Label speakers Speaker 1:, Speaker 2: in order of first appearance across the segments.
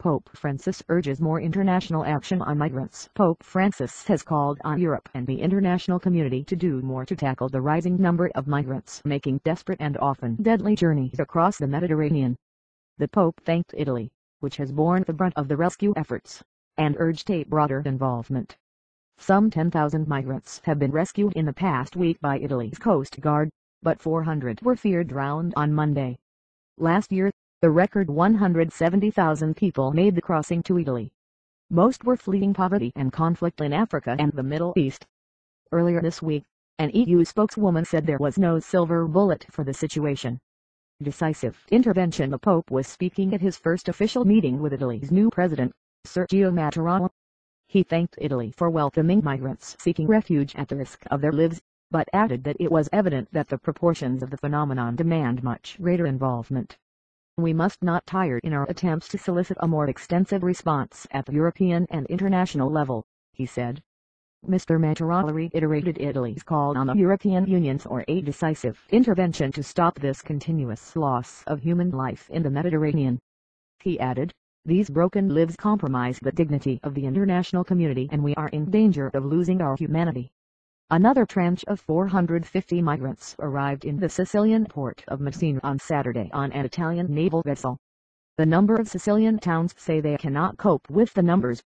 Speaker 1: Pope Francis urges more international action on migrants. Pope Francis has called on Europe and the international community to do more to tackle the rising number of migrants making desperate and often deadly journeys across the Mediterranean. The Pope thanked Italy, which has borne the brunt of the rescue efforts, and urged a broader involvement. Some 10,000 migrants have been rescued in the past week by Italy's Coast Guard, but 400 were feared drowned on Monday. Last year, the record 170,000 people made the crossing to Italy. Most were fleeing poverty and conflict in Africa and the Middle East. Earlier this week, an EU spokeswoman said there was no silver bullet for the situation. Decisive intervention. The Pope was speaking at his first official meeting with Italy's new president, Sergio Mattarella. He thanked Italy for welcoming migrants seeking refuge at the risk of their lives, but added that it was evident that the proportions of the phenomenon demand much greater involvement. We must not tire in our attempts to solicit a more extensive response at the European and international level, he said. Mr. Mattarella reiterated Italy's call on the European Union for a decisive intervention to stop this continuous loss of human life in the Mediterranean. He added, "These broken lives compromise the dignity of the international community and we are in danger of losing our humanity." Another tranche of 450 migrants arrived in the Sicilian port of Messina on Saturday on an Italian naval vessel. The number of Sicilian towns say they cannot cope with the numbers.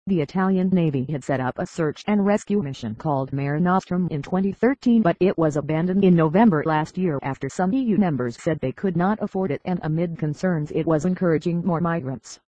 Speaker 1: The Italian Navy had set up a search and rescue mission called Mare Nostrum in 2013, but it was abandoned in November last year after some EU members said they could not afford it, and amid concerns it was encouraging more migrants.